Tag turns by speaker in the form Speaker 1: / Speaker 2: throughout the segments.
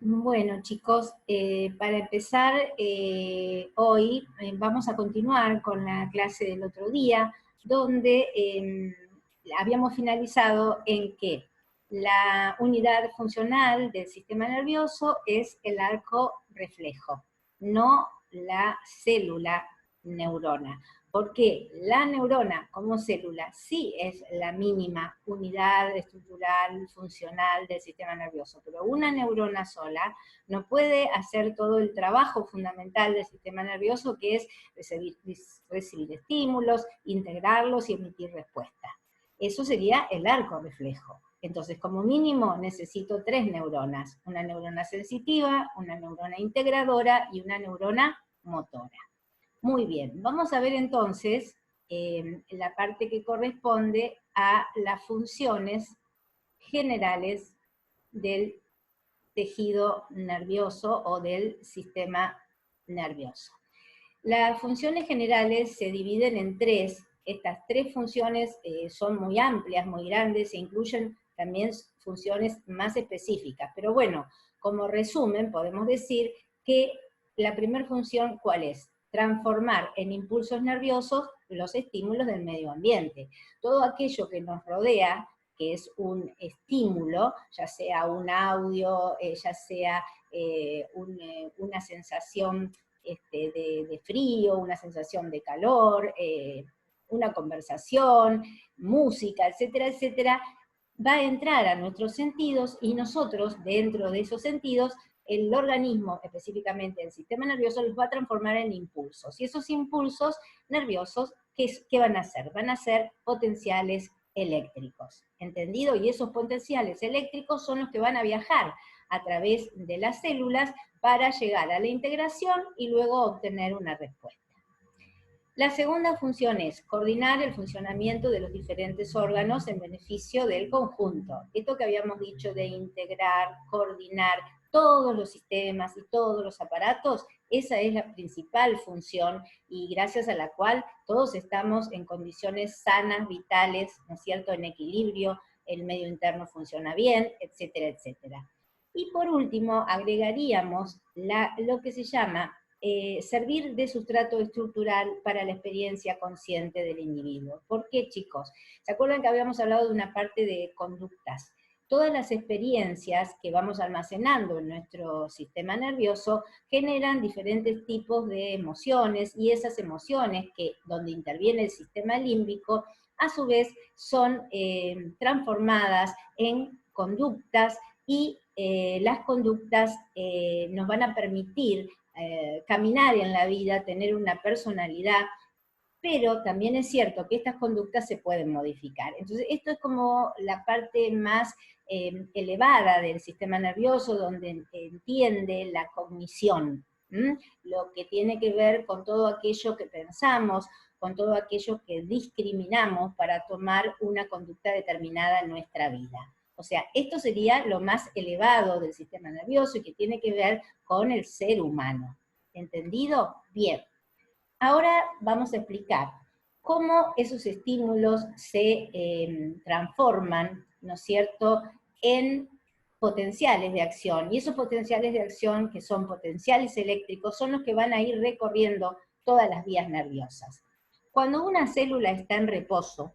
Speaker 1: Bueno, chicos, para empezar, hoy vamos a continuar con la clase del otro día, donde habíamos finalizado en que la unidad funcional del sistema nervioso es el arco reflejo, no la célula neurona. Porque la neurona como célula sí es la mínima unidad estructural, funcional del sistema nervioso, pero una neurona sola no puede hacer todo el trabajo fundamental del sistema nervioso, que es recibir estímulos, integrarlos y emitir respuestas. Eso sería el arco reflejo. Entonces, como mínimo, necesito 3 neuronas: una neurona sensitiva, una neurona integradora y una neurona motora. Muy bien, vamos a ver entonces la parte que corresponde a las funciones generales del tejido nervioso o del sistema nervioso. Las funciones generales se dividen en 3. Estas 3 funciones son muy amplias, muy grandes, e incluyen también funciones más específicas. Pero bueno, como resumen, podemos decir que la primera función, ¿cuál es? Transformar en impulsos nerviosos los estímulos del medio ambiente. Todo aquello que nos rodea, que es un estímulo, ya sea un audio, ya sea una sensación de frío, una sensación de calor, una conversación, música, etcétera, etcétera, va a entrar a nuestros sentidos y nosotros, dentro de esos sentidos, el organismo, específicamente el sistema nervioso, los va a transformar en impulsos. Y esos impulsos nerviosos, ¿qué van a hacer? Van a ser potenciales eléctricos, ¿entendido? Y esos potenciales eléctricos son los que van a viajar a través de las células para llegar a la integración y luego obtener una respuesta. La segunda función es coordinar el funcionamiento de los diferentes órganos en beneficio del conjunto. Esto que habíamos dicho de integrar, coordinar todos los sistemas y todos los aparatos, esa es la principal función y gracias a la cual todos estamos en condiciones sanas, vitales, ¿no es cierto?, en equilibrio, el medio interno funciona bien, etcétera, etcétera. Y por último, agregaríamos lo que se llama servir de sustrato estructural para la experiencia consciente del individuo. ¿Por qué, chicos? ¿Se acuerdan que habíamos hablado de una parte de conductas? Todas las experiencias que vamos almacenando en nuestro sistema nervioso generan diferentes tipos de emociones, y esas emociones, donde interviene el sistema límbico, a su vez son transformadas en conductas, y las conductas nos van a permitir caminar en la vida, tener una personalidad, pero también es cierto que estas conductas se pueden modificar. Entonces, esto es como la parte más elevada del sistema nervioso, donde entiende la cognición, lo que tiene que ver con todo aquello que pensamos, con todo aquello que discriminamos para tomar una conducta determinada en nuestra vida. O sea, esto sería lo más elevado del sistema nervioso y que tiene que ver con el ser humano. ¿Entendido? Bien. Ahora vamos a explicar cómo esos estímulos se transforman, ¿no es cierto?, en potenciales de acción. Y esos potenciales de acción, que son potenciales eléctricos, son los que van a ir recorriendo todas las vías nerviosas. Cuando una célula está en reposo,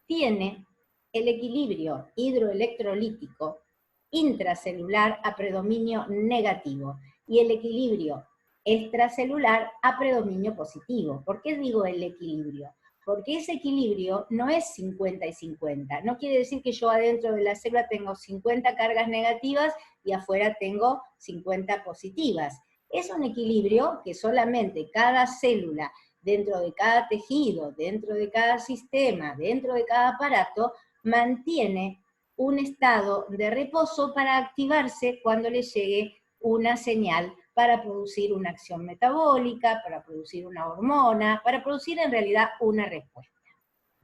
Speaker 1: tiene el equilibrio hidroelectrolítico intracelular a predominio negativo y el equilibrio extracelular a predominio positivo. ¿Por qué digo el equilibrio? Porque ese equilibrio no es 50 y 50. No quiere decir que yo adentro de la célula tengo 50 cargas negativas y afuera tengo 50 positivas. Es un equilibrio que solamente cada célula, dentro de cada tejido, dentro de cada sistema, dentro de cada aparato, mantiene un estado de reposo para activarse cuando le llegue una señal para producir una acción metabólica, para producir una hormona, para producir en realidad una respuesta.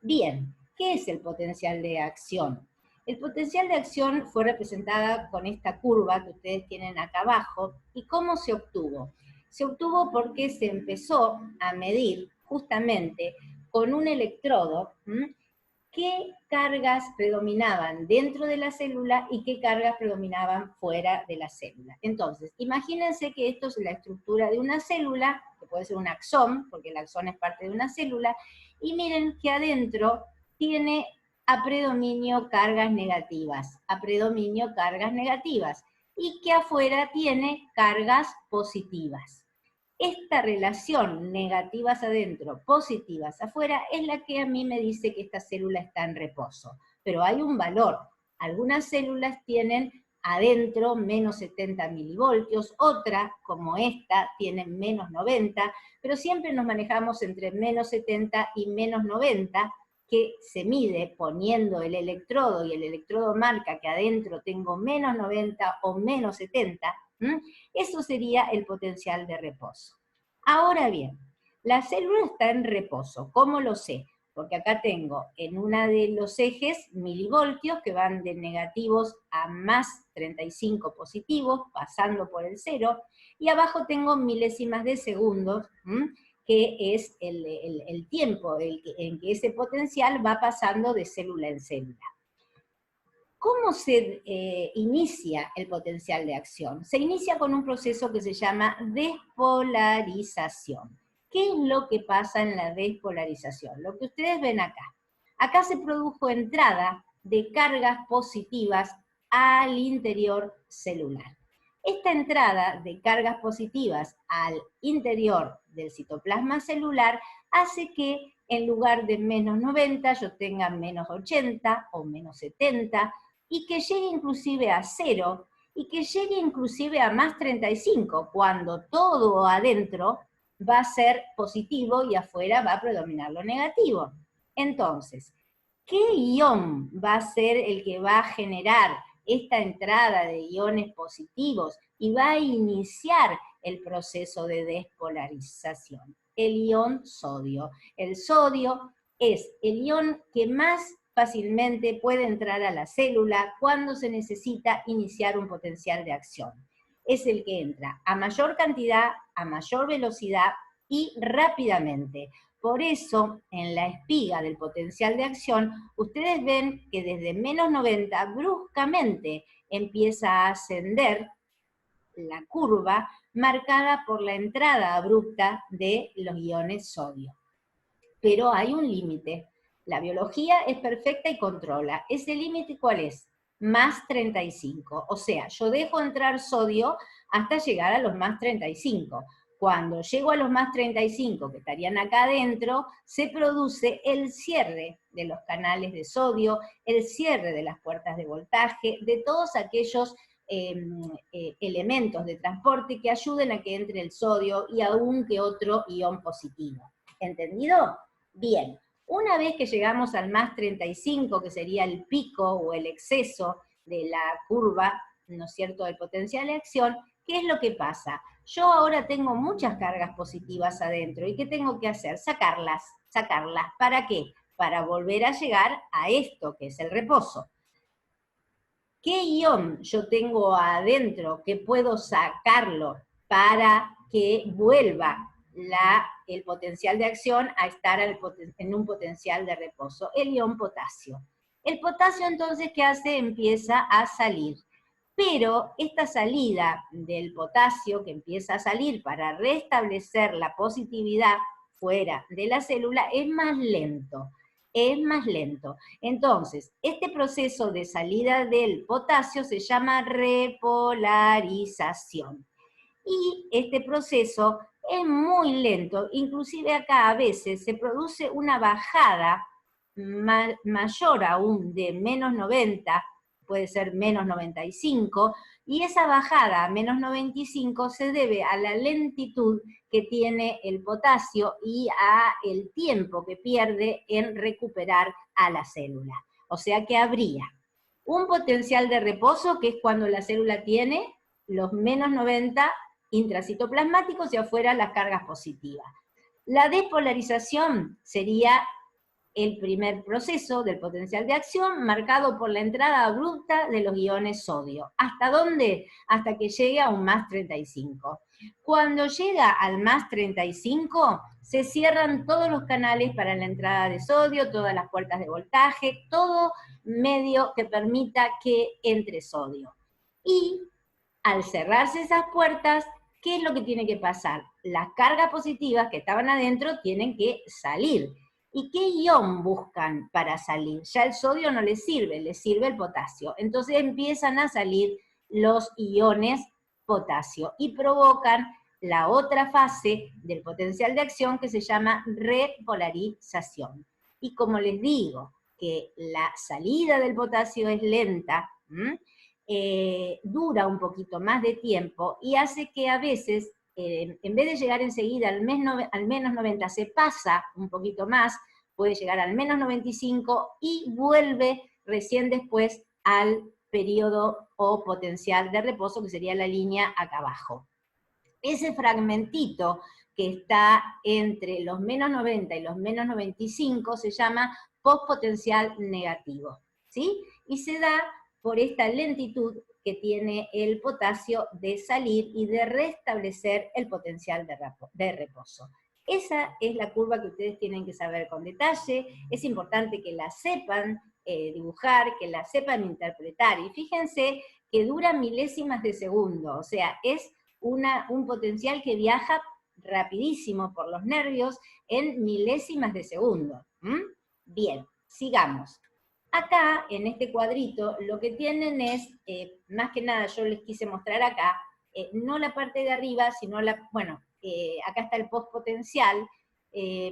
Speaker 1: Bien, ¿qué es el potencial de acción? El potencial de acción fue representada con esta curva que ustedes tienen acá abajo. ¿Y cómo se obtuvo? Se obtuvo porque se empezó a medir justamente con un electrodo qué cargas predominaban dentro de la célula y qué cargas predominaban fuera de la célula. Entonces, imagínense que esto es la estructura de una célula, que puede ser un axón, porque el axón es parte de una célula, y miren que adentro tiene a predominio cargas negativas, y que afuera tiene cargas positivas. Esta relación negativas adentro, positivas afuera, es la que a mí me dice que esta célula está en reposo. Pero hay un valor. Algunas células tienen adentro menos 70 milivoltios, otra, como esta, tiene menos 90, pero siempre nos manejamos entre menos 70 y menos 90, que se mide poniendo el electrodo, y el electrodo marca que adentro tengo menos 90 o menos 70, eso sería el potencial de reposo. Ahora bien, la célula está en reposo. ¿Cómo lo sé? Porque acá tengo en uno de los ejes milivoltios que van de negativos a más 35 positivos, pasando por el 0, y abajo tengo milésimas de segundos, que es el tiempo en que ese potencial va pasando de célula en célula. ¿Cómo se inicia el potencial de acción? Se inicia con un proceso que se llama despolarización. ¿Qué es lo que pasa en la despolarización? Lo que ustedes ven acá. Acá se produjo entrada de cargas positivas al interior celular. Esta entrada de cargas positivas al interior del citoplasma celular hace que en lugar de menos 90 yo tenga menos 80 o menos 70, y que llegue inclusive a 0, y que llegue inclusive a más 35, cuando todo adentro va a ser positivo y afuera va a predominar lo negativo. Entonces, ¿qué ion va a ser el que va a generar esta entrada de iones positivos y va a iniciar el proceso de despolarización? El ion sodio. El sodio es el ion que más fácilmente puede entrar a la célula cuando se necesita iniciar un potencial de acción. Es el que entra a mayor cantidad, a mayor velocidad y rápidamente. Por eso, en la espiga del potencial de acción, ustedes ven que desde menos 90 bruscamente empieza a ascender la curva marcada por la entrada abrupta de los iones sodio. Pero hay un límite. La biología es perfecta y controla. ¿Ese límite cuál es? Más 35. O sea, yo dejo entrar sodio hasta llegar a los más 35. Cuando llego a los más 35, que estarían acá adentro, se produce el cierre de los canales de sodio, el cierre de las puertas de voltaje, de todos aquellos elementos de transporte que ayuden a que entre el sodio y aún que otro ion positivo. ¿Entendido? Bien, una vez que llegamos al más 35, que sería el pico o el exceso de la curva, ¿no es cierto?, del potencial de acción, ¿qué es lo que pasa? Yo ahora tengo muchas cargas positivas adentro, ¿y qué tengo que hacer? Sacarlas. ¿Para qué? Para volver a llegar a esto, que es el reposo. ¿Qué ion yo tengo adentro que puedo sacarlo para que vuelva el potencial de acción a estar en un potencial de reposo? El ion potasio. El potasio entonces, ¿qué hace? Empieza a salir. Pero esta salida del potasio que empieza a salir para restablecer la positividad fuera de la célula es más lento. Entonces, este proceso de salida del potasio se llama repolarización. Y este proceso es muy lento, inclusive acá a veces se produce una bajada mayor aún de menos 90, puede ser menos 95, y esa bajada a menos 95 se debe a la lentitud que tiene el potasio y a el tiempo que pierde en recuperar a la célula. O sea que habría un potencial de reposo, que es cuando la célula tiene los menos 90 intracitoplasmáticos y afuera las cargas positivas. La despolarización sería el primer proceso del potencial de acción marcado por la entrada abrupta de los iones sodio. ¿Hasta dónde? Hasta que llegue a un más 35. Cuando llega al más 35, se cierran todos los canales para la entrada de sodio, todas las puertas de voltaje, todo medio que permita que entre sodio. Y al cerrarse esas puertas, ¿qué es lo que tiene que pasar? Las cargas positivas que estaban adentro tienen que salir. ¿Y qué ion buscan para salir? Ya el sodio no les sirve el potasio. Entonces empiezan a salir los iones potasio y provocan la otra fase del potencial de acción que se llama repolarización. Y como les digo que la salida del potasio es lenta, dura un poquito más de tiempo y hace que a veces, en vez de llegar enseguida al menos 90, se pasa un poquito más, puede llegar al menos 95 y vuelve recién después al periodo o potencial de reposo, que sería la línea acá abajo. Ese fragmentito que está entre los menos 90 y los menos 95 se llama postpotencial negativo, ¿sí? Y se da por esta lentitud que tiene el potasio de salir y de restablecer el potencial de reposo. Esa es la curva que ustedes tienen que saber con detalle. Es importante que la sepan dibujar, que la sepan interpretar. Y fíjense que dura milésimas de segundo, o sea, es un potencial que viaja rapidísimo por los nervios en milésimas de segundo. Bien, sigamos. Acá, en este cuadrito, lo que tienen es, más que nada yo les quise mostrar acá, no la parte de arriba, sino acá está el postpotencial,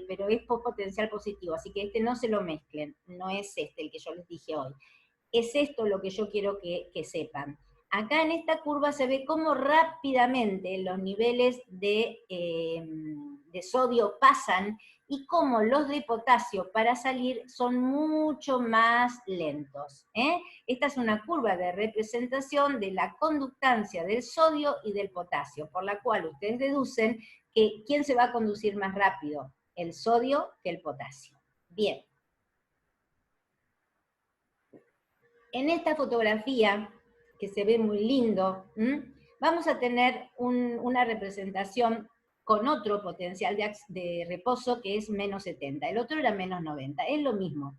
Speaker 1: pero es postpotencial positivo, así que este no se lo mezclen, no es este el que yo les dije hoy. Es esto lo que yo quiero que sepan. Acá en esta curva se ve cómo rápidamente los niveles de sodio pasan y cómo los de potasio para salir son mucho más lentos. Esta es una curva de representación de la conductancia del sodio y del potasio, por la cual ustedes deducen que ¿quién se va a conducir más rápido? El sodio que el potasio. Bien. En esta fotografía, que se ve muy lindo, vamos a tener una representación con otro potencial de reposo que es menos 70. El otro era menos 90. Es lo mismo.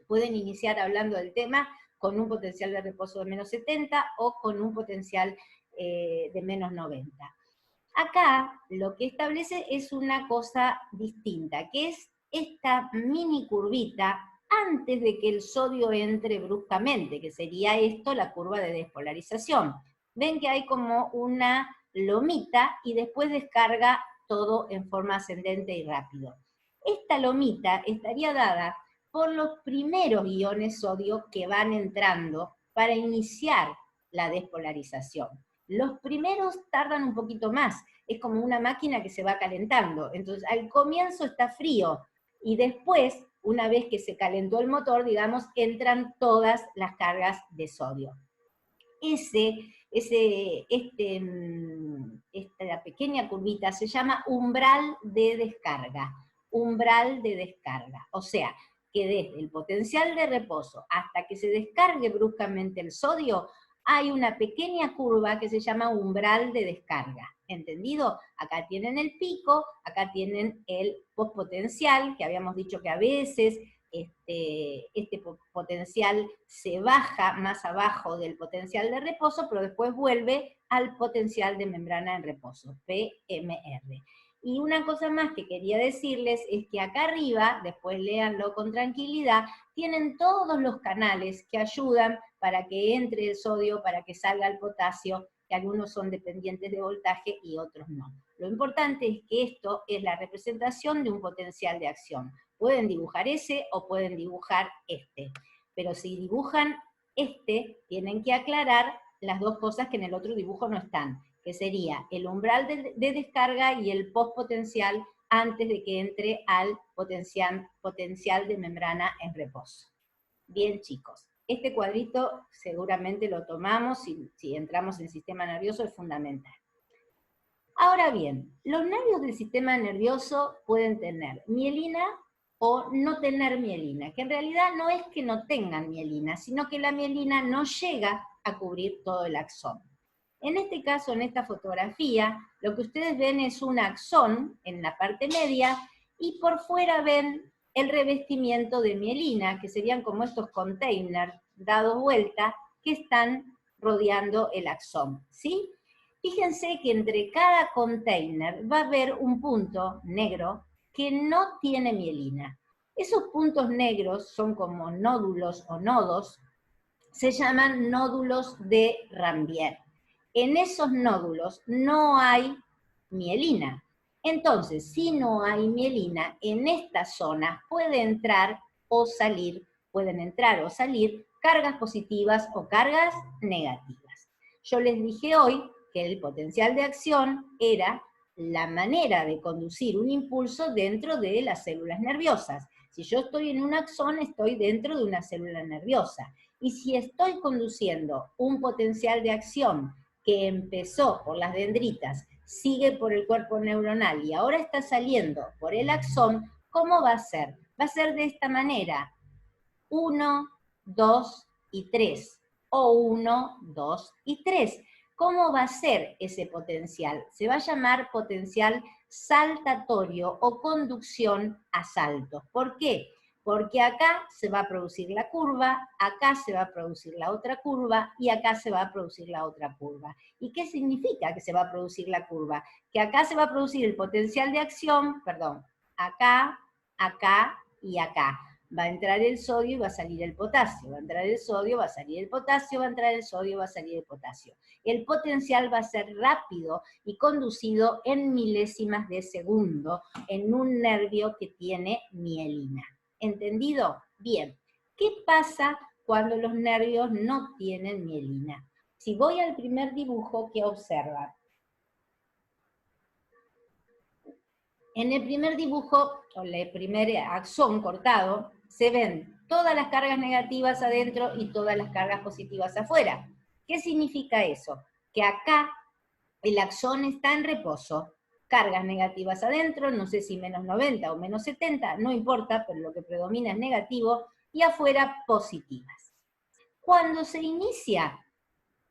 Speaker 1: Pueden iniciar hablando del tema con un potencial de reposo de menos 70 o con un potencial de menos 90. Acá lo que establece es una cosa distinta, que es esta mini curvita antes de que el sodio entre bruscamente, que sería esto la curva de despolarización. Ven que hay como una lomita y después descarga todo en forma ascendente y rápido. Esta lomita estaría dada por los primeros iones sodio que van entrando para iniciar la despolarización. Los primeros tardan un poquito más, es como una máquina que se va calentando. Entonces, al comienzo está frío, y después, una vez que se calentó el motor, digamos, entran todas las cargas de sodio. Esta pequeña curvita se llama umbral de descarga. Umbral de descarga. O sea, que desde el potencial de reposo hasta que se descargue bruscamente el sodio, hay una pequeña curva que se llama umbral de descarga. ¿Entendido? Acá tienen el pico, acá tienen el postpotencial, que habíamos dicho que a veces este potencial se baja más abajo del potencial de reposo, pero después vuelve al potencial de membrana en reposo, PMR. Y una cosa más que quería decirles es que acá arriba, después léanlo con tranquilidad, tienen todos los canales que ayudan para que entre el sodio, para que salga el potasio, que algunos son dependientes de voltaje y otros no. Lo importante es que esto es la representación de un potencial de acción. Pueden dibujar ese o pueden dibujar este. Pero si dibujan este, tienen que aclarar las dos cosas que en el otro dibujo no están, que sería el umbral de descarga y el postpotencial antes de que entre al potencial de membrana en reposo. Bien, chicos. Este cuadrito seguramente lo tomamos si entramos en el sistema nervioso, es fundamental. Ahora bien, los nervios del sistema nervioso pueden tener mielina o no tener mielina, que en realidad no es que no tengan mielina, sino que la mielina no llega a cubrir todo el axón. En este caso, en esta fotografía, lo que ustedes ven es un axón en la parte media, y por fuera ven el revestimiento de mielina, que serían como estos containers dados vuelta, que están rodeando el axón, ¿sí? Fíjense que entre cada container va a haber un punto negro que no tiene mielina. Esos puntos negros son como nódulos o nodos, se llaman nódulos de Rambier. En esos nódulos no hay mielina. Entonces, si no hay mielina, en esta zona pueden entrar o salir cargas positivas o cargas negativas. Yo les dije hoy que el potencial de acción era la manera de conducir un impulso dentro de las células nerviosas. Si yo estoy en un axón, estoy dentro de una célula nerviosa. Y si estoy conduciendo un potencial de acción que empezó por las dendritas, sigue por el cuerpo neuronal y ahora está saliendo por el axón, ¿cómo va a ser? Va a ser de esta manera: 1, 2 y 3, o 1, 2 y 3. ¿Cómo va a ser ese potencial? Se va a llamar potencial saltatorio o conducción a saltos. ¿Por qué? Porque acá se va a producir la curva, acá se va a producir la otra curva y acá se va a producir la otra curva. ¿Y qué significa que se va a producir la curva? Que acá se va a producir el potencial de acción, acá, acá y acá. Va a entrar el sodio y va a salir el potasio, va a entrar el sodio, va a salir el potasio, va a entrar el sodio, va a salir el potasio. El potencial va a ser rápido y conducido en milésimas de segundo en un nervio que tiene mielina. ¿Entendido? Bien. ¿Qué pasa cuando los nervios no tienen mielina? Si voy al primer dibujo, ¿qué observan? En el primer dibujo, o el primer axón cortado, se ven todas las cargas negativas adentro y todas las cargas positivas afuera. ¿Qué significa eso? Que acá el axón está en reposo, cargas negativas adentro, no sé si menos 90 o menos 70, no importa, pero lo que predomina es negativo, y afuera positivas. Cuando se inicia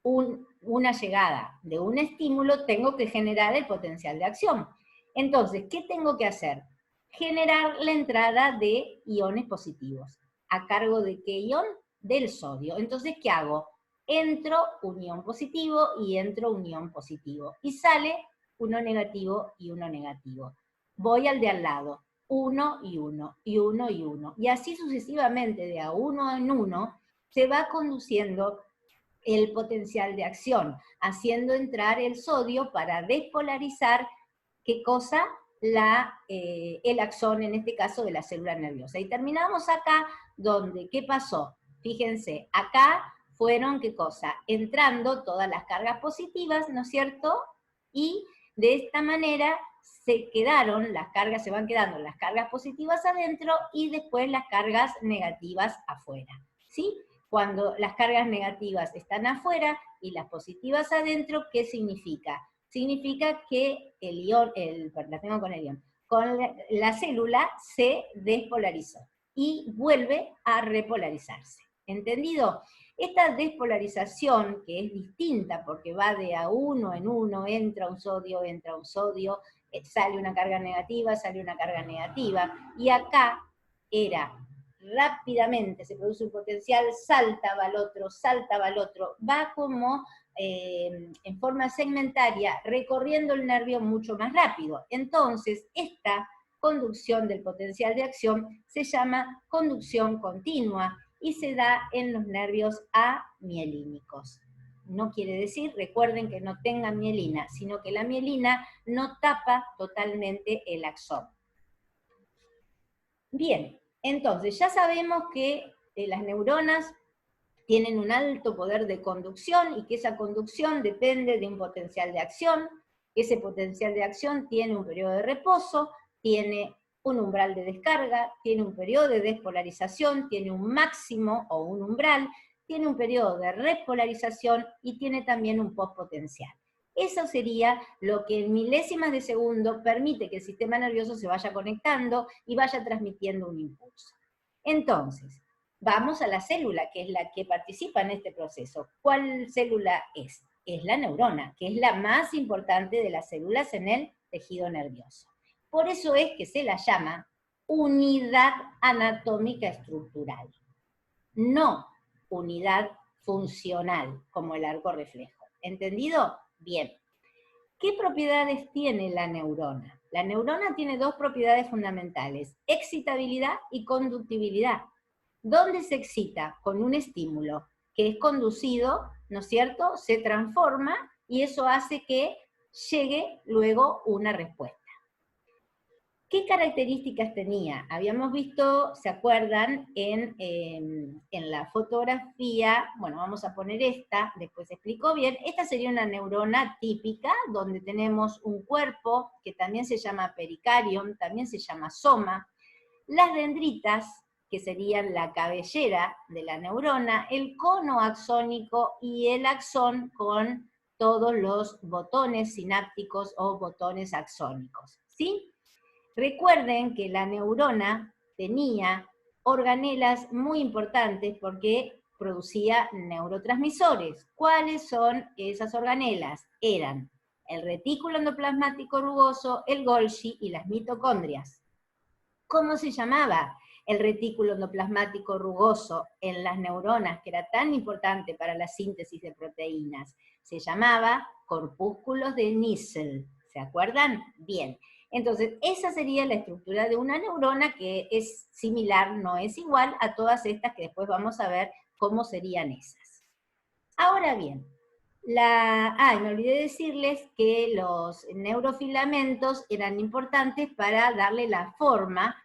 Speaker 1: una llegada de un estímulo, tengo que generar el potencial de acción. Entonces, ¿qué tengo que hacer? Generar la entrada de iones positivos. ¿A cargo de qué ion? Del sodio. Entonces, ¿qué hago? Entro un ion positivo y entro un ion positivo. Y sale uno negativo y uno negativo. Voy al de al lado. 1 y 1, y 1 y 1. Y así sucesivamente, de a uno en uno, se va conduciendo el potencial de acción, haciendo entrar el sodio para despolarizar, ¿qué cosa? El axón, en este caso, de la célula nerviosa. Y terminamos acá, donde, ¿qué pasó? Fíjense, acá fueron, ¿qué cosa? Entrando todas las cargas positivas, ¿no es cierto? Y de esta manera se van quedando las cargas positivas adentro y después las cargas negativas afuera, ¿sí? Cuando las cargas negativas están afuera y las positivas adentro, ¿qué significa? Significa que la tengo con el ion, con la célula se despolarizó y vuelve a repolarizarse. ¿Entendido? Esta despolarización, que es distinta porque va de a uno en uno, entra un sodio, sale una carga negativa, sale una carga negativa, y acá era rápidamente, se produce un potencial, salta va al otro, va como en forma segmentaria, recorriendo el nervio mucho más rápido. Entonces, esta conducción del potencial de acción se llama conducción continua y se da en los nervios amielínicos. No quiere decir, recuerden, que no tengan mielina, sino que la mielina no tapa totalmente el axón. Bien, entonces ya sabemos que las neuronas tienen un alto poder de conducción y que esa conducción depende de un potencial de acción. Ese potencial de acción tiene un periodo de reposo, tiene un umbral de descarga, tiene un periodo de despolarización, tiene un máximo o un umbral, tiene un periodo de repolarización y tiene también un postpotencial. Eso sería lo que en milésimas de segundo permite que el sistema nervioso se vaya conectando y vaya transmitiendo un impulso. Entonces, vamos a la célula, que es la que participa en este proceso. ¿Cuál célula es? es la neurona, que es la más importante de las células en el tejido nervioso. Por eso es que se la llama unidad anatómica estructural, no unidad funcional, como el arco reflejo. ¿Entendido? Bien. ¿Qué propiedades tiene la neurona? La neurona tiene dos propiedades fundamentales, excitabilidad y conductibilidad. ¿Dónde se excita? Con un estímulo que es conducido, ¿no es cierto? Se transforma y eso hace que llegue luego una respuesta. ¿Qué características tenía? Habíamos visto, ¿se acuerdan? En la fotografía, bueno, vamos a poner esta, después explico bien. Esta sería una neurona típica, donde tenemos un cuerpo que también se llama pericarium, también se llama soma, las dendritas, que serían la cabellera de la neurona, el cono axónico y el axón con todos los botones sinápticos o botones axónicos, ¿sí? Recuerden que la neurona tenía organelas muy importantes porque producía neurotransmisores. ¿Cuáles son esas organelas? Eran el retículo endoplasmático rugoso, el Golgi y las mitocondrias. ¿Cómo se llamaba el retículo endoplasmático rugoso en las neuronas, que era tan importante para la síntesis de proteínas? Se llamaba corpúsculos de Nissl. ¿Se acuerdan? Bien. Entonces, esa sería la estructura de una neurona, que es similar, no es igual a todas estas que después vamos a ver cómo serían esas. Ahora bien, me olvidé decirles que los neurofilamentos eran importantes para darle la forma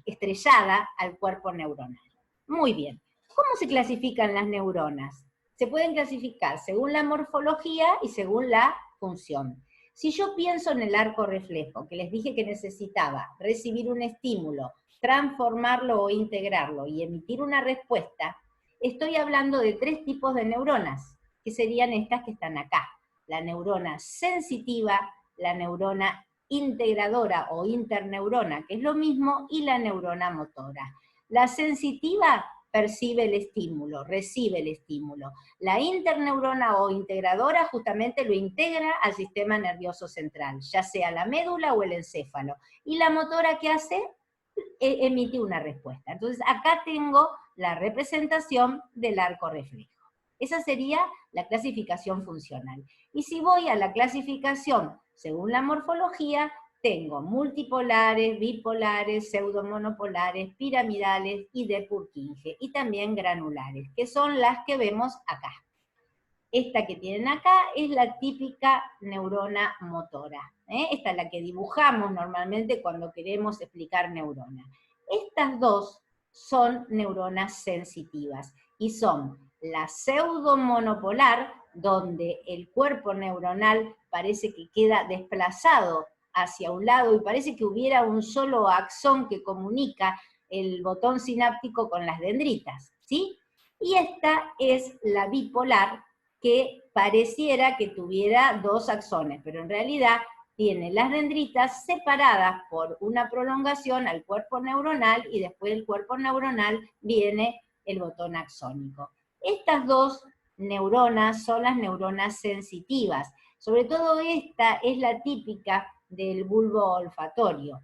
Speaker 1: estrellada al cuerpo neuronal. Muy bien. ¿Cómo se clasifican las neuronas? Se pueden clasificar según la morfología y según la función. Si yo pienso en el arco reflejo, que les dije que necesitaba recibir un estímulo, transformarlo o integrarlo y emitir una respuesta, estoy hablando de tres tipos de neuronas, que serían estas que están acá. La neurona sensitiva, la neurona integradora o interneurona, que es lo mismo, y la neurona motora. La sensitiva percibe el estímulo, recibe el estímulo. La interneurona o integradora justamente lo integra al sistema nervioso central, ya sea la médula o el encéfalo. Y la motora, ¿qué hace? Emite una respuesta. Entonces acá tengo la representación del arco reflejo. Esa sería la clasificación funcional. Y si voy a la clasificación según la morfología, tengo multipolares, bipolares, pseudomonopolares, piramidales y de Purkinje, y también granulares, que son las que vemos acá. Esta que tienen acá es la típica neurona motora. Esta es la que dibujamos normalmente cuando queremos explicar neurona. Estas dos son neuronas sensitivas y son la pseudomonopolar, donde el cuerpo neuronal parece que queda desplazado hacia un lado y parece que hubiera un solo axón que comunica el botón sináptico con las dendritas, ¿sí? Y esta es la bipolar, que pareciera que tuviera dos axones, pero en realidad tiene las dendritas separadas por una prolongación al cuerpo neuronal, y después del cuerpo neuronal viene el botón axónico. Estas dos neuronas son las neuronas sensitivas. Sobre todo esta es la típica del bulbo olfatorio.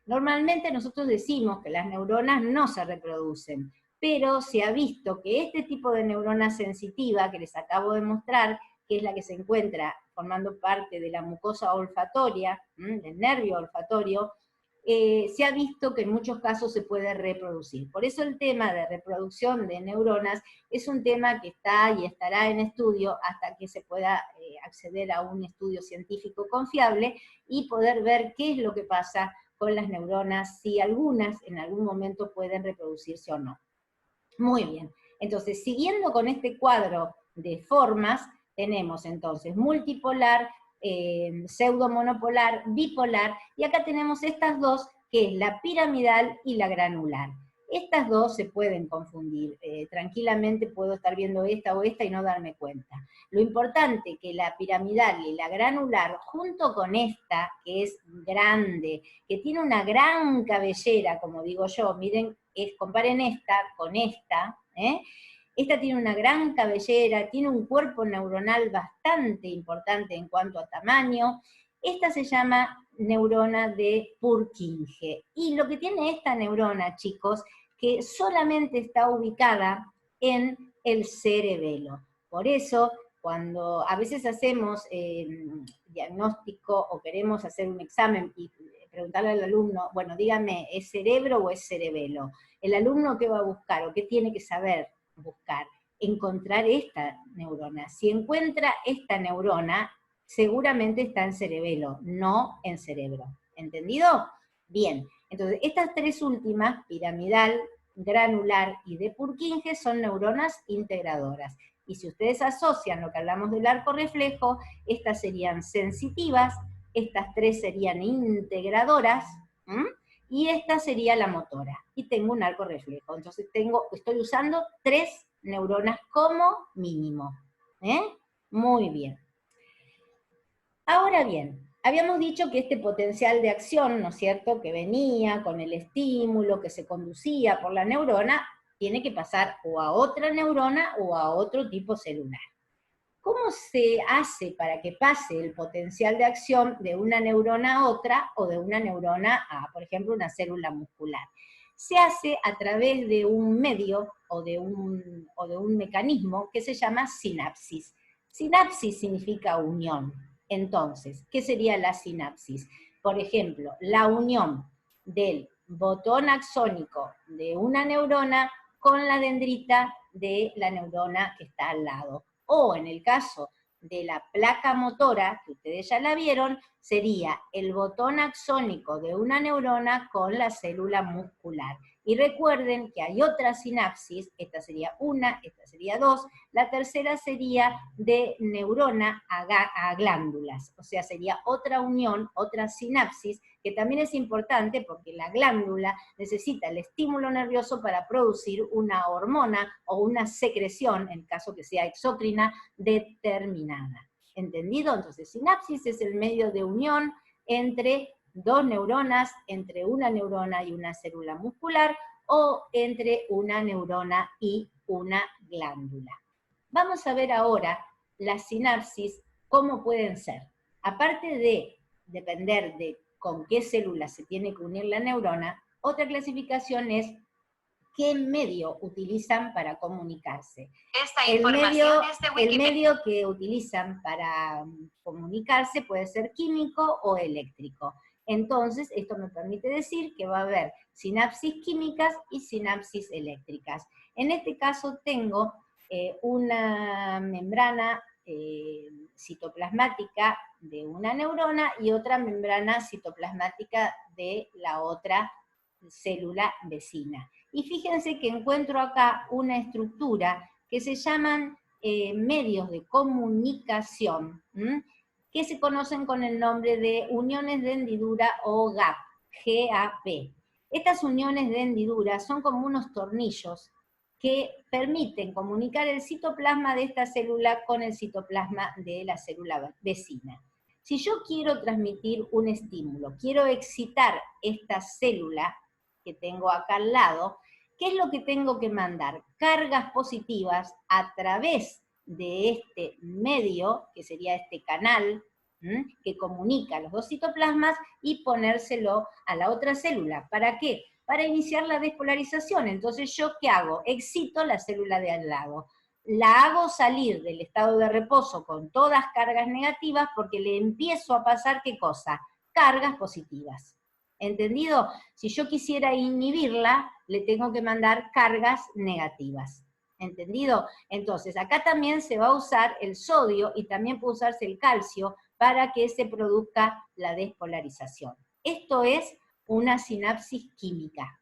Speaker 1: Normalmente nosotros decimos que las neuronas no se reproducen, pero se ha visto que este tipo de neurona sensitiva que les acabo de mostrar, que es la que se encuentra formando parte de la mucosa olfatoria, del nervio olfatorio, se ha visto que en muchos casos se puede reproducir. Por eso el tema de reproducción de neuronas es un tema que está y estará en estudio hasta que se pueda acceder a un estudio científico confiable y poder ver qué es lo que pasa con las neuronas, si algunas en algún momento pueden reproducirse o no. Muy bien, entonces siguiendo con este cuadro de formas, tenemos entonces multipolar, pseudomonopolar, bipolar, y acá tenemos estas dos, que es la piramidal y la granular. Estas dos se pueden confundir, tranquilamente puedo estar viendo esta o esta y no darme cuenta. Lo importante es que la piramidal y la granular, junto con esta, que es grande, que tiene una gran cabellera, como digo yo, miren, comparen esta con esta, Esta tiene una gran cabellera, tiene un cuerpo neuronal bastante importante en cuanto a tamaño. Esta se llama neurona de Purkinje. Y lo que tiene esta neurona, chicos, que solamente está ubicada en el cerebelo. Por eso, cuando a veces hacemos diagnóstico o queremos hacer un examen y preguntarle al alumno, bueno, dígame, ¿es cerebro o es cerebelo? El alumno, ¿qué va a buscar o qué tiene que saber buscar? Encontrar esta neurona. Si encuentra esta neurona, seguramente está en cerebelo, no en cerebro. ¿Entendido? Bien, entonces estas tres últimas, piramidal, granular y de Purkinje, son neuronas integradoras. Y si ustedes asocian lo que hablamos del arco reflejo, estas serían sensitivas, estas tres serían integradoras, y esta sería la motora. Y tengo un arco reflejo. Entonces estoy usando 3 neuronas como mínimo. Muy bien. Ahora bien, habíamos dicho que este potencial de acción, ¿no es cierto?, que venía con el estímulo, que se conducía por la neurona, tiene que pasar o a otra neurona o a otro tipo celular. ¿Cómo se hace para que pase el potencial de acción de una neurona a otra o de una neurona a, por ejemplo, una célula muscular? Se hace a través de un medio o de un mecanismo que se llama sinapsis. Sinapsis significa unión. Entonces, ¿qué sería la sinapsis? Por ejemplo, la unión del botón axónico de una neurona con la dendrita de la neurona que está al lado. O en el caso de la placa motora, que ustedes ya la vieron, sería el botón axónico de una neurona con la célula muscular. Y recuerden que hay otra sinapsis, esta sería una, esta sería dos, la tercera sería de neurona a glándulas, o sea, sería otra unión, otra sinapsis, que también es importante porque la glándula necesita el estímulo nervioso para producir una hormona o una secreción, en caso que sea exócrina, determinada. ¿Entendido? Entonces, sinapsis es el medio de unión entre dos neuronas, entre una neurona y una célula muscular, o entre una neurona y una glándula. Vamos a ver ahora las sinapsis, cómo pueden ser. Aparte de depender de con qué célula se tiene que unir la neurona, otra clasificación es qué medio utilizan para comunicarse. Esta información es de Wikipedia. El medio que utilizan para comunicarse puede ser químico o eléctrico. Entonces, esto me permite decir que va a haber sinapsis químicas y sinapsis eléctricas. En este caso tengo una membrana citoplasmática de una neurona y otra membrana citoplasmática de la otra célula vecina. Y fíjense que encuentro acá una estructura que se llaman medios de comunicación, que se conocen con el nombre de uniones de hendidura o GAP, G-A-P. Estas uniones de hendidura son como unos tornillos que permiten comunicar el citoplasma de esta célula con el citoplasma de la célula vecina. Si yo quiero transmitir un estímulo, quiero excitar esta célula que tengo acá al lado, ¿qué es lo que tengo que mandar? Cargas positivas a través de este medio, que sería este canal, que comunica los dos citoplasmas, y ponérselo a la otra célula. ¿Para qué? Para iniciar la despolarización. Entonces, ¿yo qué hago? Excito la célula de al lado. La hago salir del estado de reposo con todas cargas negativas porque le empiezo a pasar, ¿qué cosa? Cargas positivas. ¿Entendido? Si yo quisiera inhibirla, le tengo que mandar cargas negativas. ¿Entendido? Entonces, acá también se va a usar el sodio y también puede usarse el calcio para que se produzca la despolarización. Esto es una sinapsis química,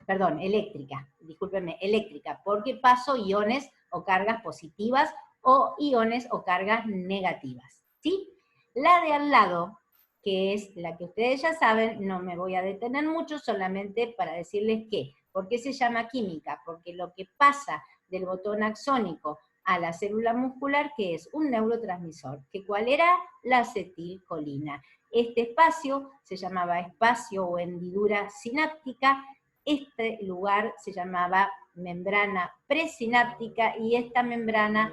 Speaker 1: perdón, eléctrica, discúlpenme, eléctrica, porque paso iones o cargas positivas o iones o cargas negativas, ¿sí? La de al lado, que es la que ustedes ya saben, no me voy a detener mucho, solamente para decirles que, ¿por qué se llama química? Porque lo que pasa del botón axónico a la célula muscular, que es un neurotransmisor, que ¿cuál era? La acetilcolina. Este espacio se llamaba espacio o hendidura sináptica, este lugar se llamaba membrana presináptica y esta membrana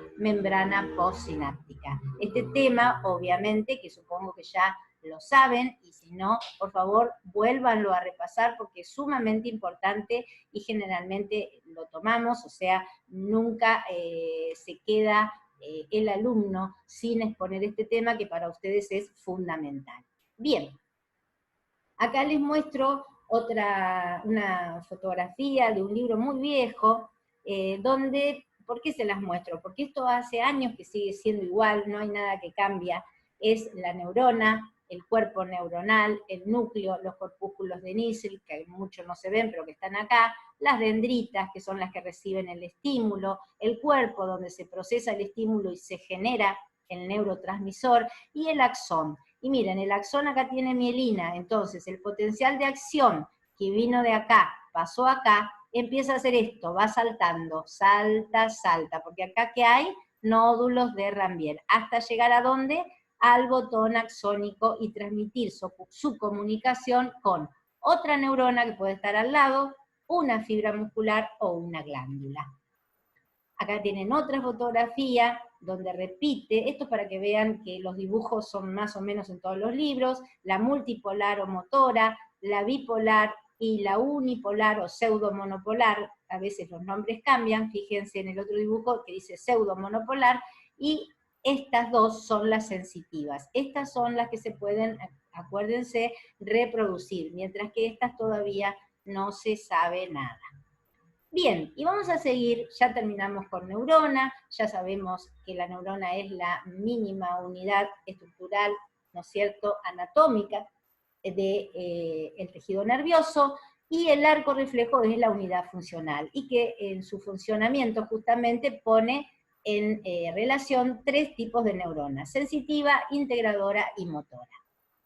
Speaker 1: postsináptica. Este tema, obviamente, que supongo que ya lo saben, y si no, por favor, vuélvanlo a repasar porque es sumamente importante y generalmente lo tomamos, o sea, nunca se queda el alumno sin exponer este tema que para ustedes es fundamental. Bien, acá les muestro una fotografía de un libro muy viejo, donde, ¿por qué se las muestro? Porque esto hace años que sigue siendo igual, no hay nada que cambia, es la neurona, el cuerpo neuronal, el núcleo, los corpúsculos de Nissl, que muchos no se ven pero que están acá, las dendritas, que son las que reciben el estímulo, el cuerpo donde se procesa el estímulo y se genera el neurotransmisor, y el axón. Y miren, el axón acá tiene mielina, entonces el potencial de acción que vino de acá, pasó acá, empieza a hacer esto, va saltando, salta, salta, porque acá que hay nódulos de Ranvier, hasta llegar a dónde, al botón axónico y transmitir su comunicación con otra neurona que puede estar al lado, una fibra muscular o una glándula. Acá tienen otra fotografía donde repite, esto es para que vean que los dibujos son más o menos en todos los libros, la multipolar o motora, la bipolar y la unipolar o pseudomonopolar, a veces los nombres cambian, fíjense en el otro dibujo que dice pseudomonopolar, y estas dos son las sensitivas. Estas son las que se pueden, acuérdense, reproducir, mientras que estas todavía no se sabe nada. Bien, y vamos a seguir, ya terminamos con neurona, ya sabemos que la neurona es la mínima unidad estructural, ¿no es cierto?, anatómica del tejido nervioso, y el arco reflejo es la unidad funcional, y que en su funcionamiento justamente pone en relación tres tipos de neuronas, sensitiva, integradora y motora.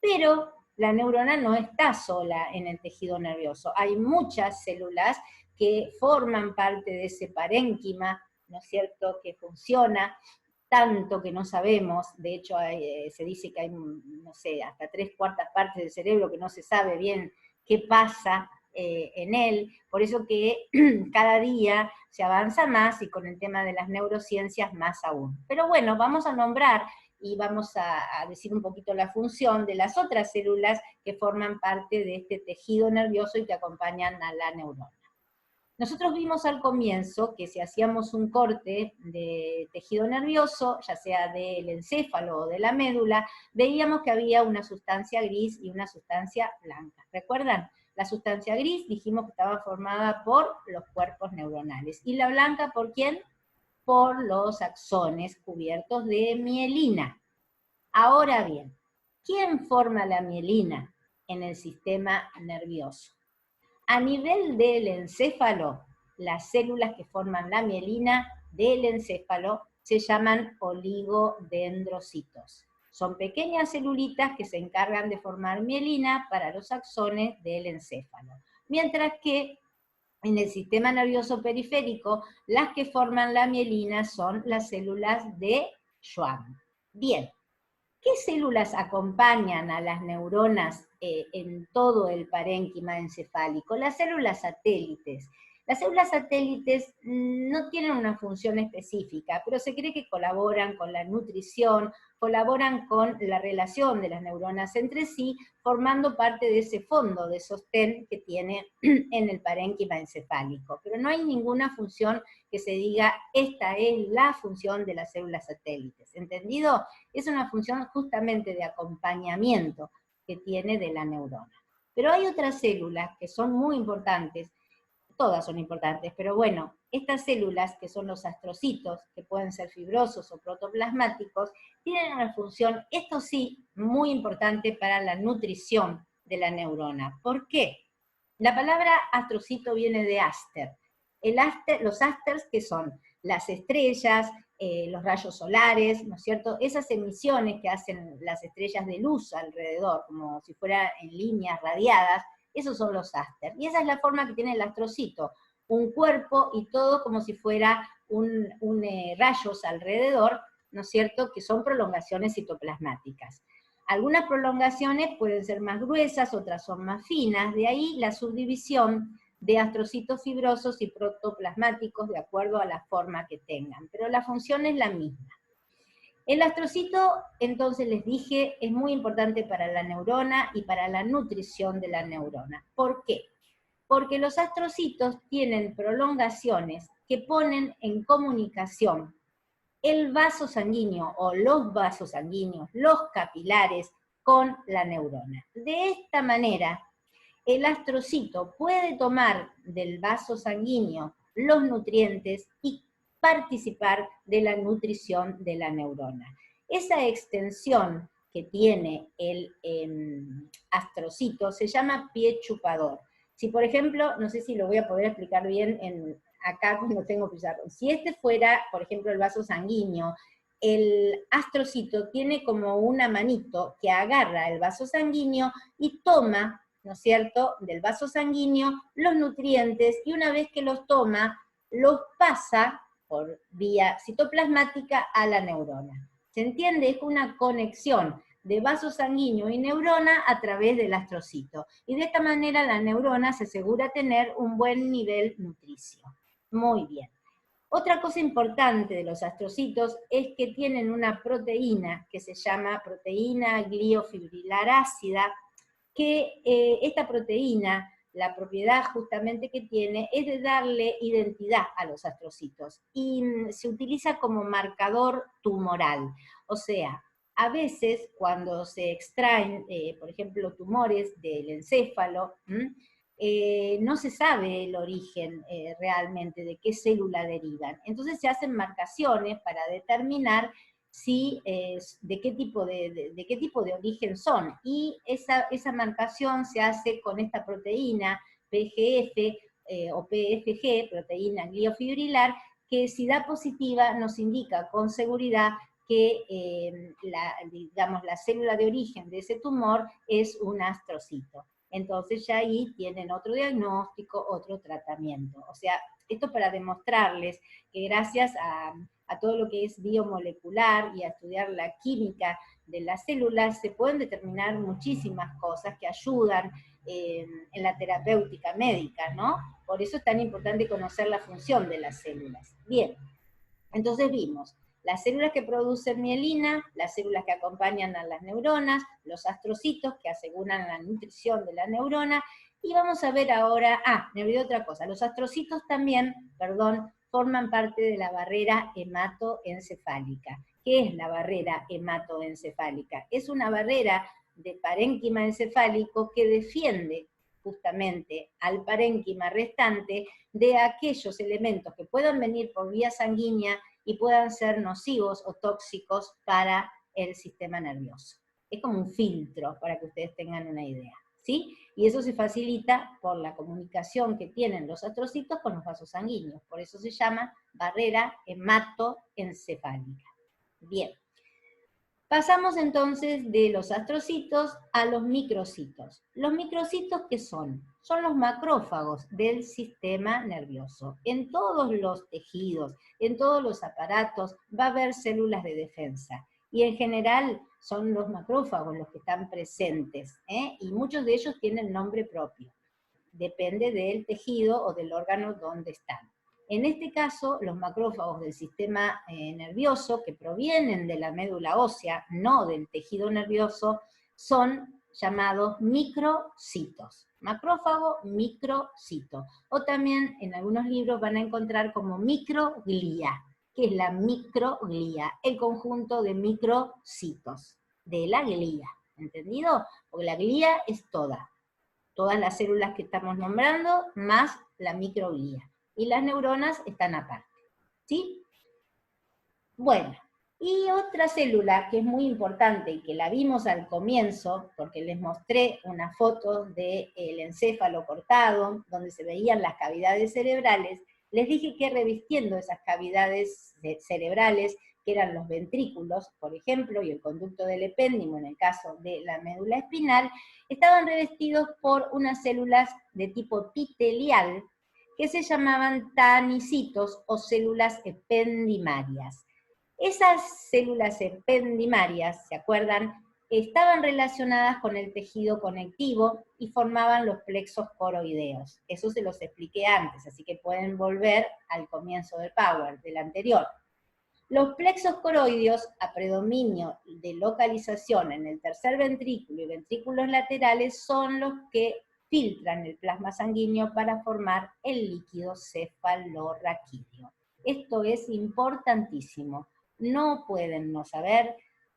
Speaker 1: Pero la neurona no está sola en el tejido nervioso, hay muchas células que forman parte de ese parénquima, ¿no es cierto?, que funciona, tanto que no sabemos, de hecho se dice que hay, no sé, hasta 3/4 partes del cerebro que no se sabe bien qué pasa en él, por eso que cada día se avanza más y con el tema de las neurociencias más aún. Pero bueno, vamos a nombrar y vamos a decir un poquito la función de las otras células que forman parte de este tejido nervioso y que acompañan a la neurona. Nosotros vimos al comienzo que si hacíamos un corte de tejido nervioso, ya sea del encéfalo o de la médula, veíamos que había una sustancia gris y una sustancia blanca. ¿Recuerdan? La sustancia gris dijimos que estaba formada por los cuerpos neuronales. ¿Y la blanca por quién? Por los axones cubiertos de mielina. Ahora bien, ¿quién forma la mielina en el sistema nervioso? A nivel del encéfalo, las células que forman la mielina del encéfalo se llaman oligodendrocitos. Son pequeñas celulitas que se encargan de formar mielina para los axones del encéfalo. Mientras que en el sistema nervioso periférico, las que forman la mielina son las células de Schwann. Bien, ¿qué células acompañan a las neuronas en todo el parénquima encefálico? Las células satélites. Las células satélites no tienen una función específica, pero se cree que colaboran con la nutrición, colaboran con la relación de las neuronas entre sí, formando parte de ese fondo de sostén que tiene en el parénquima encefálico. Pero no hay ninguna función que se diga, esta es la función de las células satélites. ¿Entendido? Es una función justamente de acompañamiento que tiene de la neurona. Pero hay otras células que son muy importantes, todas son importantes, pero bueno, estas células, que son los astrocitos, que pueden ser fibrosos o protoplasmáticos, tienen una función, esto sí, muy importante para la nutrición de la neurona. ¿Por qué? La palabra astrocito viene de áster. Los ásters, que son las estrellas, los rayos solares, ¿no es cierto? Esas emisiones que hacen las estrellas de luz alrededor, como si fueran en líneas radiadas, esos son los áster. Y esa es la forma que tiene el astrocito, un cuerpo y todo como si fuera rayos alrededor, ¿no es cierto?, que son prolongaciones citoplasmáticas. Algunas prolongaciones pueden ser más gruesas, otras son más finas, de ahí la subdivisión de astrocitos fibrosos y protoplasmáticos de acuerdo a la forma que tengan, pero la función es la misma. El astrocito, entonces les dije, es muy importante para la neurona y para la nutrición de la neurona. ¿Por qué? Porque los astrocitos tienen prolongaciones que ponen en comunicación el vaso sanguíneo o los vasos sanguíneos, los capilares, con la neurona. De esta manera, el astrocito puede tomar del vaso sanguíneo los nutrientes y participar de la nutrición de la neurona. Esa extensión que tiene el astrocito se llama pie chupador. Si por ejemplo, no sé si lo voy a poder explicar bien acá cuando tengo pizarrón, si este fuera, por ejemplo, el vaso sanguíneo, el astrocito tiene como una manito que agarra el vaso sanguíneo y toma, ¿no es cierto?, del vaso sanguíneo los nutrientes, y una vez que los toma, los pasa por vía citoplasmática a la neurona. ¿Se entiende? Es una conexión de vaso sanguíneo y neurona a través del astrocito. Y de esta manera la neurona se asegura tener un buen nivel nutricio. Muy bien. Otra cosa importante de los astrocitos es que tienen una proteína que se llama proteína gliofibrilar ácida, que esta proteína, la propiedad justamente que tiene, es de darle identidad a los astrocitos, y se utiliza como marcador tumoral. O sea, a veces cuando se extraen, por ejemplo, tumores del encéfalo, no se sabe el origen realmente de qué célula derivan. Entonces se hacen marcaciones para determinar si, de qué tipo de origen son. Y esa marcación se hace con esta proteína PGF o PFG, proteína gliofibrilar, que si da positiva nos indica con seguridad que digamos, la célula de origen de ese tumor es un astrocito. Entonces ya ahí tienen otro diagnóstico, otro tratamiento. O sea, esto para demostrarles que gracias a todo lo que es biomolecular y a estudiar la química de las células, se pueden determinar muchísimas cosas que ayudan en la terapéutica médica, ¿no? Por eso es tan importante conocer la función de las células. Bien, entonces vimos las células que producen mielina, las células que acompañan a las neuronas, los astrocitos que aseguran la nutrición de la neurona, y vamos a ver ahora, me olvidé otra cosa, los astrocitos también, forman parte de la barrera hematoencefálica. ¿Qué es la barrera hematoencefálica? Es una barrera de parénquima encefálico que defiende justamente al parénquima restante de aquellos elementos que puedan venir por vía sanguínea y puedan ser nocivos o tóxicos para el sistema nervioso. Es como un filtro para que ustedes tengan una idea, ¿sí? Y eso se facilita por la comunicación que tienen los astrocitos con los vasos sanguíneos. Por eso se llama barrera hematoencefálica. Bien. Pasamos entonces de los astrocitos a los microcitos. ¿Los microcitos qué son? Son los macrófagos del sistema nervioso. En todos los tejidos, en todos los aparatos, va a haber células de defensa. Y en general son los macrófagos los que están presentes, y muchos de ellos tienen nombre propio. Depende del tejido o del órgano donde están. En este caso, los macrófagos del sistema nervioso, que provienen de la médula ósea, no del tejido nervioso, son llamados microcitos. Macrófago, microcito. O también en algunos libros van a encontrar como microglía, que es la microglía, el conjunto de microcitos, de la glía. ¿Entendido? Porque la glía es todas las células que estamos nombrando, más la microglía. Y las neuronas están aparte, ¿sí? Bueno, y otra célula que es muy importante y que la vimos al comienzo, porque les mostré una foto del encéfalo cortado, donde se veían las cavidades cerebrales, les dije que revistiendo esas cavidades cerebrales, que eran los ventrículos, por ejemplo, y el conducto del epéndimo en el caso de la médula espinal, estaban revestidos por unas células de tipo epitelial, que se llamaban tanicitos o células ependimarias. Esas células ependimarias, ¿se acuerdan? estaban relacionadas con el tejido conectivo y formaban los plexos coroideos. Eso se los expliqué antes, así que pueden volver al comienzo del Power, del anterior. Los plexos coroideos, a predominio de localización en el tercer ventrículo y ventrículos laterales, son los que filtran el plasma sanguíneo para formar el líquido cefalorraquídeo. Esto es importantísimo. No pueden no saber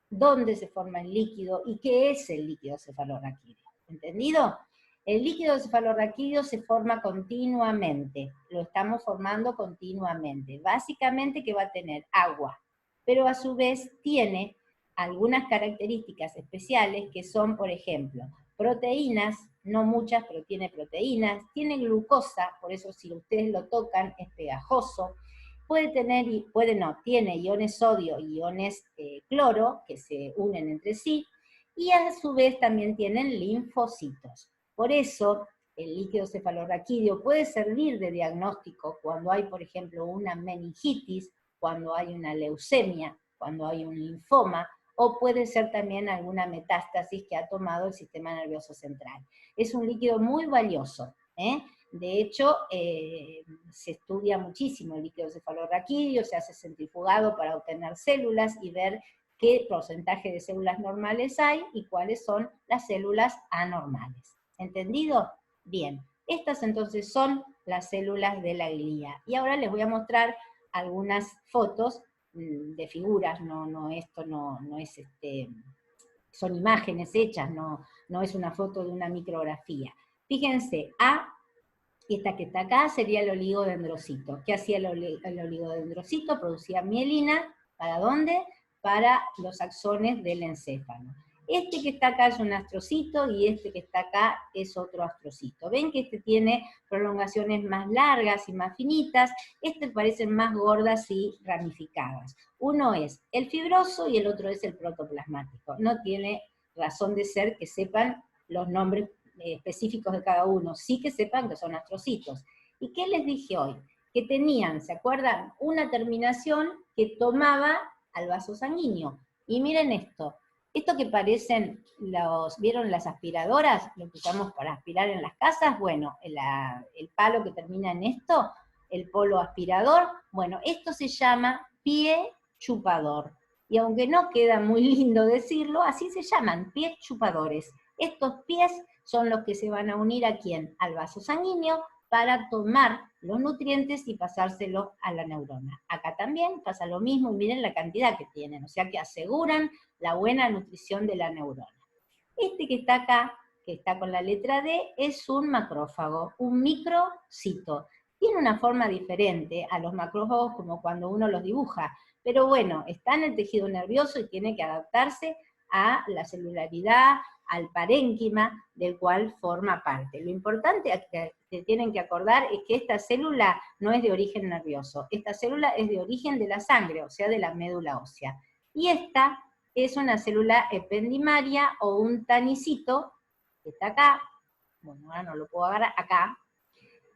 Speaker 1: dónde se forma el líquido y qué es el líquido cefalorraquídeo. ¿Entendido? El líquido cefalorraquídeo se forma continuamente, lo estamos formando continuamente. Básicamente que va a tener agua, pero a su vez tiene algunas características especiales que son, por ejemplo, proteínas, no muchas, pero tiene proteínas, tiene glucosa, por eso si ustedes lo tocan es pegajoso, puede tener, tiene iones sodio y iones cloro que se unen entre sí, y a su vez también tienen linfocitos. Por eso, el líquido cefalorraquídeo puede servir de diagnóstico cuando hay, por ejemplo, una meningitis, cuando hay una leucemia, cuando hay un linfoma, o puede ser también alguna metástasis que ha tomado el sistema nervioso central. Es un líquido muy valioso, ¿eh? De hecho, se estudia muchísimo el líquido cefalorraquídeo, se hace centrifugado para obtener células y ver qué porcentaje de células normales hay y cuáles son las células anormales. ¿Entendido? Bien. Estas entonces son las células de la glía. Y ahora les voy a mostrar algunas fotos de figuras, esto no es son imágenes hechas, no es una foto de una micrografía. Fíjense, esta que está acá sería el oligodendrocito. ¿Qué hacía el oligodendrocito? Producía mielina, ¿para dónde? Para los axones del encéfalo. Este que está acá es un astrocito y este que está acá es otro astrocito. Ven que este tiene prolongaciones más largas y más finitas, este parecen más gordas y ramificadas. Uno es el fibroso y el otro es el protoplasmático. No tiene razón de ser que sepan los nombres específicos de cada uno, sí que sepan que son astrocitos. ¿Y qué les dije hoy? Que tenían, ¿se acuerdan? Una terminación que tomaba al vaso sanguíneo. Y miren esto que parecen ¿vieron las aspiradoras? Lo que usamos para aspirar en las casas, bueno, el palo que termina en esto, el polo aspirador, bueno, esto se llama pie chupador. Y aunque no queda muy lindo decirlo, así se llaman, pies chupadores. Estos pies son los que se van a unir ¿a quién? Al vaso sanguíneo para tomar los nutrientes y pasárselos a la neurona. Acá también pasa lo mismo y miren la cantidad que tienen, o sea que aseguran la buena nutrición de la neurona. Este que está acá, que está con la letra D, es un macrófago, un microcito. Tiene una forma diferente a los macrófagos como cuando uno los dibuja, pero bueno, está en el tejido nervioso y tiene que adaptarse a la celularidad, al parénquima del cual forma parte. Lo importante que tienen que acordar es que esta célula no es de origen nervioso, esta célula es de origen de la sangre, o sea, de la médula ósea. Y esta es una célula ependimaria o un tanicito, que está acá, bueno, ahora no lo puedo agarrar, acá,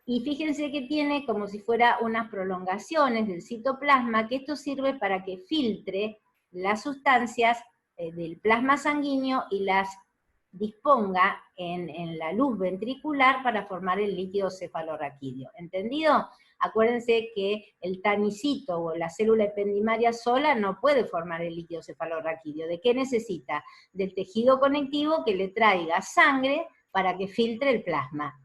Speaker 1: y fíjense que tiene como si fuera unas prolongaciones del citoplasma, que esto sirve para que filtre las sustancias del plasma sanguíneo y las disponga en la luz ventricular para formar el líquido cefalorraquídeo. ¿Entendido? Acuérdense que el tanicito o la célula ependimaria sola no puede formar el líquido cefalorraquídeo. ¿De qué necesita? Del tejido conectivo que le traiga sangre para que filtre el plasma.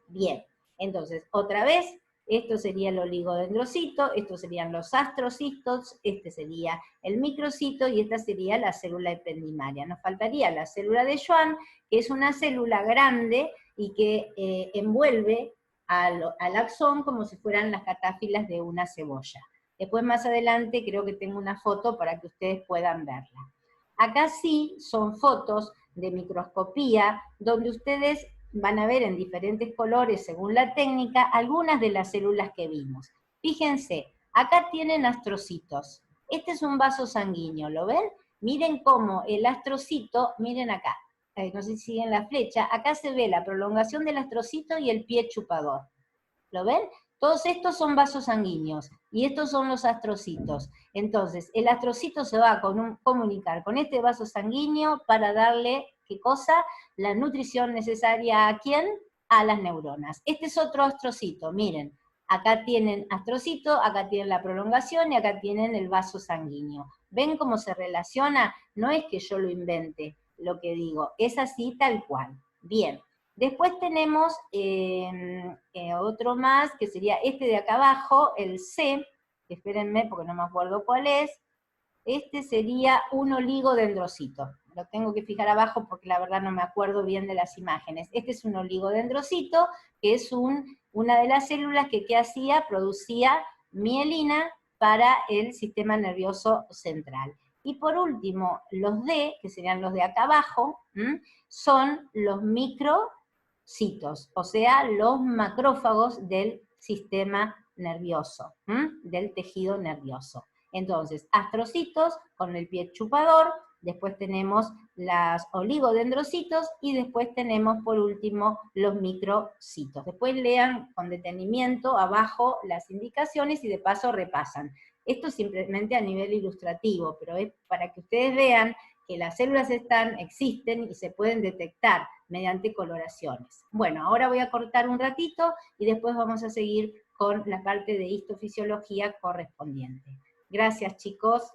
Speaker 1: Bien, entonces, otra vez, esto sería el oligodendrocito, estos serían los astrocitos, este sería el microcito y esta sería la célula ependimaria. Nos faltaría la célula de Schwann, que es una célula grande y que envuelve al axón como si fueran las catáfilas de una cebolla. Después más adelante creo que tengo una foto para que ustedes puedan verla. Acá sí son fotos de microscopía donde ustedes van a ver en diferentes colores, según la técnica, algunas de las células que vimos. Fíjense, acá tienen astrocitos. Este es un vaso sanguíneo, ¿lo ven? Miren cómo el astrocito, miren acá, no sé si siguen la flecha, acá se ve la prolongación del astrocito y el pie chupador. ¿Lo ven? Todos estos son vasos sanguíneos, y estos son los astrocitos. Entonces, el astrocito se va a comunicar con este vaso sanguíneo para darle, ¿qué cosa? La nutrición necesaria ¿a quién? A las neuronas. Este es otro astrocito, miren. Acá tienen astrocito, acá tienen la prolongación y acá tienen el vaso sanguíneo. ¿Ven cómo se relaciona? No es que yo lo invente, lo que digo, es así tal cual. Bien. Después tenemos otro más, que sería este de acá abajo, el C, espérenme porque no me acuerdo cuál es. Este sería un oligodendrocito. Lo tengo que fijar abajo porque la verdad no me acuerdo bien de las imágenes. Este es un oligodendrocito, que es una de las células que ¿qué hacía? Producía mielina para el sistema nervioso central. Y por último, los D, que serían los de acá abajo, son los microcitos, o sea, los macrófagos del sistema nervioso, del tejido nervioso. Entonces, astrocitos con el pie chupador, después tenemos los oligodendrocitos y después tenemos por último los microcitos. Después lean con detenimiento abajo las indicaciones y de paso repasan. Esto es simplemente a nivel ilustrativo, pero es para que ustedes vean que las células existen y se pueden detectar mediante coloraciones. Bueno, ahora voy a cortar un ratito y después vamos a seguir con la parte de histofisiología correspondiente. Gracias, chicos.